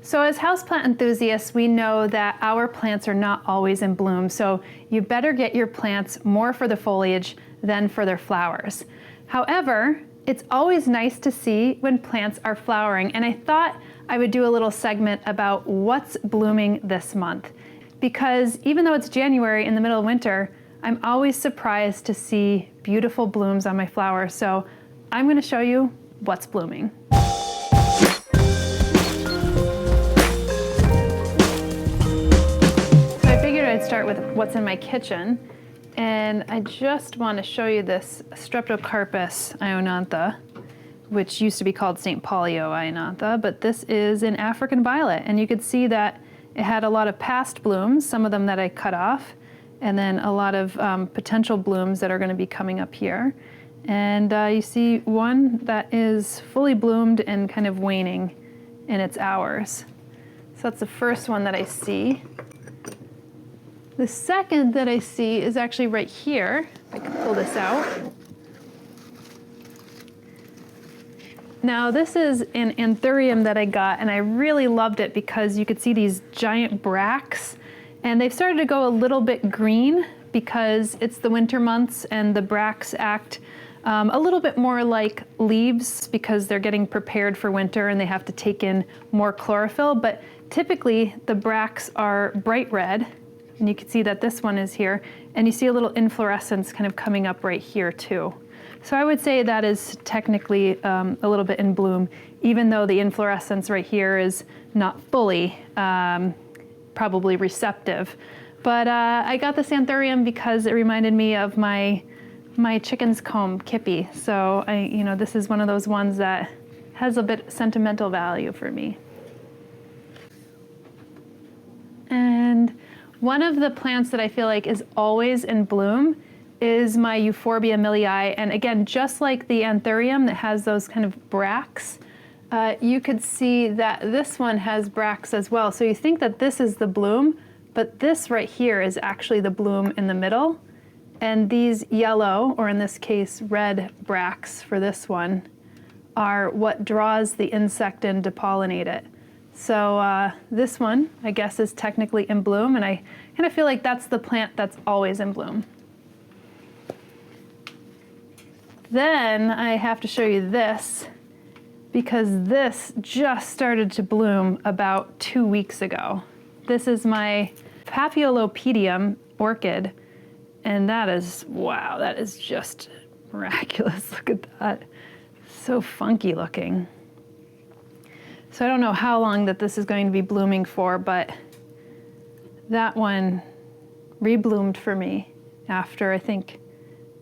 So as houseplant enthusiasts, we know that our plants are not always in bloom, so you better get your plants more for the foliage than for their flowers. However, it's always nice to see when plants are flowering, and I thought I would do a little segment about what's blooming this month. Because even though it's January in the middle of winter, I'm always surprised to see beautiful blooms on my flowers, so I'm going to show you what's blooming. I'd start with what's in my kitchen, and I just want to show you this Streptocarpus ionantha, which used to be called St. Paulio ionantha, but this is an African violet, and you could see that it had a lot of past blooms, some of them that I cut off, and then a lot of potential blooms that are going to be coming up here. And you see one that is fully bloomed and kind of waning in its hours. So that's the first one that I see. The second that I see is actually right here. If I can pull this out. Now this is an Anthurium that I got, and I really loved it because you could see these giant bracts, and they've started to go a little bit green because it's the winter months and the bracts act a little bit more like leaves because they're getting prepared for winter and they have to take in more chlorophyll, but typically the bracts are bright red. And you can see that this one is here, and you see a little inflorescence kind of coming up right here too. So I would say that is technically a little bit in bloom, even though the inflorescence right here is not fully probably receptive. But I got this Anthurium because it reminded me of my chicken's comb, Kippy. So this is one of those ones that has a bit sentimental value for me. And one of the plants that I feel like is always in bloom is my Euphorbia millii. And again, just like the Anthurium that has those kind of bracts, you could see that this one has bracts as well. So you think that this is the bloom, but this right here is actually the bloom in the middle. And these yellow, or in this case, red bracts for this one, are what draws the insect in to pollinate it. So this one, I guess, is technically in bloom, and I kind of feel like that's the plant that's always in bloom. Then I have to show you this, because this just started to bloom about 2 weeks ago. This is my Paphiopedilum orchid, and that is, wow, that is just miraculous. Look at that. So funky looking. So I don't know how long that this is going to be blooming for, but that one rebloomed for me after I think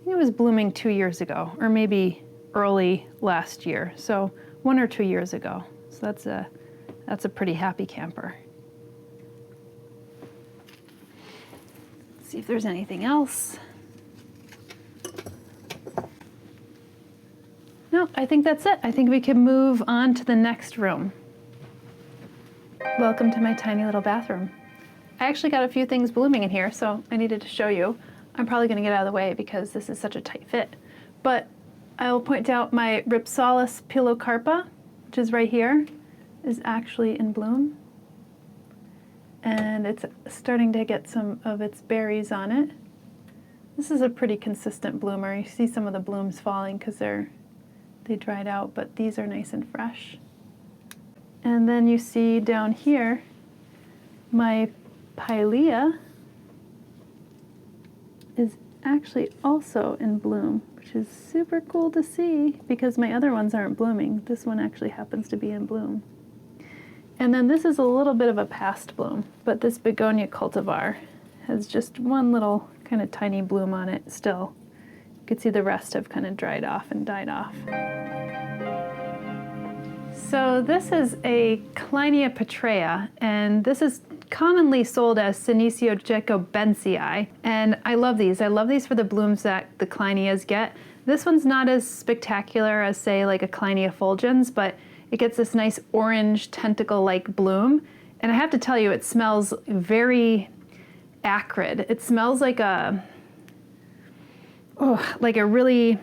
it was blooming 2 years ago, or maybe early last year. So 1 or 2 years ago. So that's a pretty happy camper. Let's see if there's anything else. No, I think that's it. I think we can move on to the next room. Welcome to my tiny little bathroom. I actually got a few things blooming in here, so I needed to show you. I'm probably going to get out of the way because this is such a tight fit. But I will point out my Rhipsalis pilocarpa, which is right here, is actually in bloom. And it's starting to get some of its berries on it. This is a pretty consistent bloomer. You see some of the blooms falling because they dried out, but these are nice and fresh. And then you see down here my pilea is actually also in bloom, which is super cool to see because my other ones aren't blooming. This one actually happens to be in bloom. And then this is a little bit of a past bloom, but this Begonia cultivar has just one little kind of tiny bloom on it still. You can see the rest have kind of dried off and died off. So this is a Kleinia petraea, and this is commonly sold as Senecio jacobensii, and I love these. I love these for the blooms that the Kleinias get. This one's not as spectacular as, say, like a Kleinia fulgens, but it gets this nice orange tentacle-like bloom. And I have to tell you, it smells very acrid. It smells like a really,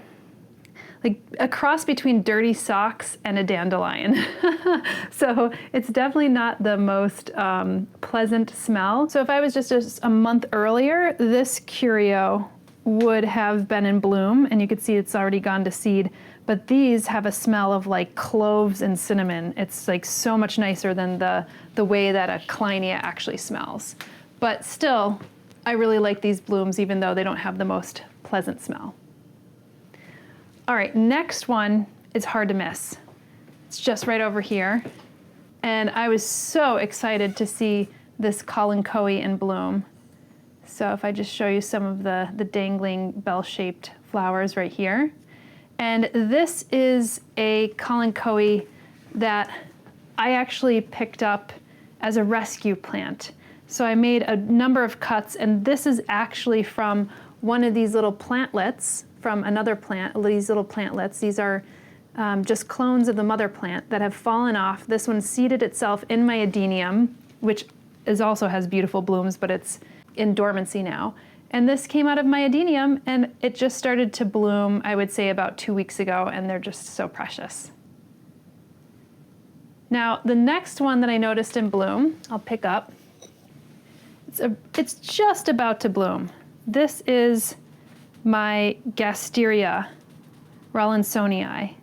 like a cross between dirty socks and a dandelion. So it's definitely not the most pleasant smell. So if I was just a month earlier, this Curio would have been in bloom, and you could see it's already gone to seed. But these have a smell of like cloves and cinnamon. It's like so much nicer than the way that a Kleinia actually smells. But still, I really like these blooms even though they don't have the most pleasant smell. All right, next one is hard to miss. It's just right over here. And I was so excited to see this Kalanchoe in bloom. So if I just show you some of the dangling bell-shaped flowers right here. And this is a Kalanchoe that I actually picked up as a rescue plant. So I made a number of cuts, and this is actually from one of these little plantlets from another plant, these little plantlets. These are just clones of the mother plant that have fallen off. This one seeded itself in my adenium, which also has beautiful blooms, but it's in dormancy now. And this came out of my adenium, and it just started to bloom, I would say about 2 weeks ago, and they're just so precious. Now, the next one that I noticed in bloom, I'll pick up. It's just about to bloom. This is my Gasteria rawlinsonii.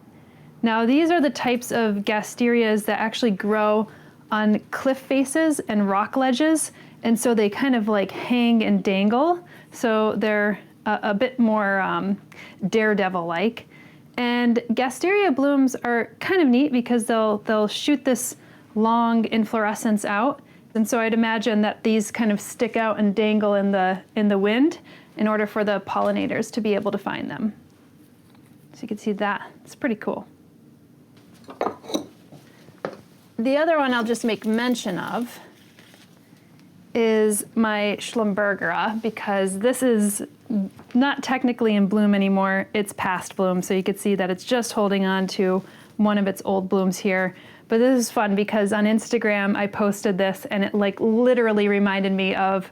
Now, these are the types of Gasterias that actually grow on cliff faces and rock ledges, and so they kind of like hang and dangle. So they're a bit more daredevil-like. And Gasteria blooms are kind of neat because they'll shoot this long inflorescence out. And so I'd imagine that these kind of stick out and dangle in the wind in order for the pollinators to be able to find them. So you can see that. It's pretty cool. The other one I'll just make mention of is my Schlumbergera, because this is not technically in bloom anymore. It's past bloom, so you can see that it's just holding on to one of its old blooms here. But this is fun because on Instagram I posted this, and it like literally reminded me of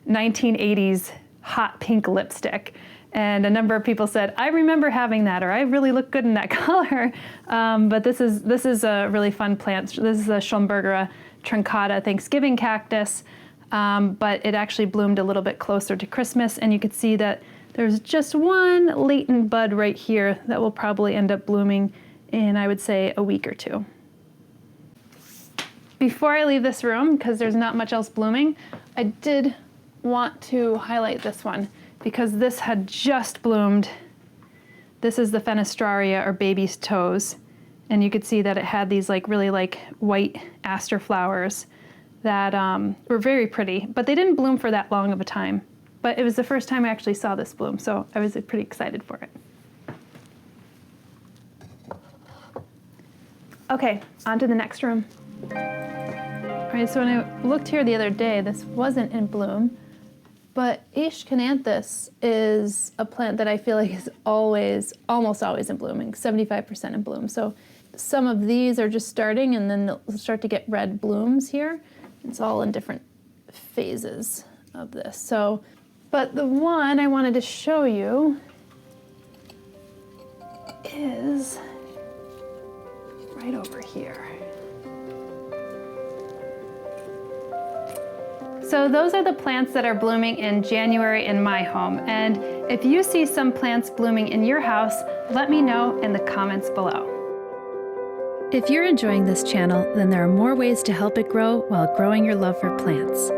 1980s hot pink lipstick. And a number of people said, I remember having that, or I really look good in that color. But this is a really fun plant. This is a Schlumbergera truncata Thanksgiving cactus. But it actually bloomed a little bit closer to Christmas, and you could see that there's just one latent bud right here that will probably end up blooming in, I would say, a week or two. Before I leave this room, because there's not much else blooming, I did want to highlight this one because this had just bloomed. This is the Fenestraria, or baby's toes, and you could see that it had these like really like white aster flowers that were very pretty, but they didn't bloom for that long of a time. But it was the first time I actually saw this bloom, so I was pretty excited for it. Okay, on to the next room. All right, so when I looked here the other day, this wasn't in bloom, but Aeschynanthus is a plant that I feel like is almost always in blooming, 75% in bloom. So some of these are just starting, and then they'll start to get red blooms here. It's all in different phases of this. So, but the one I wanted to show you is right over here. So those are the plants that are blooming in January in my home. And if you see some plants blooming in your house, let me know in the comments below. If you're enjoying this channel, then there are more ways to help it grow while growing your love for plants.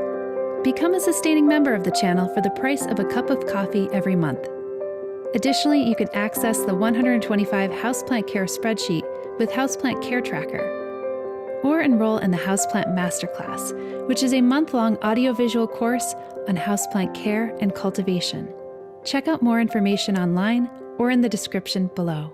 Become a sustaining member of the channel for the price of a cup of coffee every month. Additionally, you can access the 125 Houseplant Care spreadsheet with Houseplant Care Tracker, or enroll in the Houseplant Masterclass, which is a month-long audiovisual course on houseplant care and cultivation. Check out more information online or in the description below.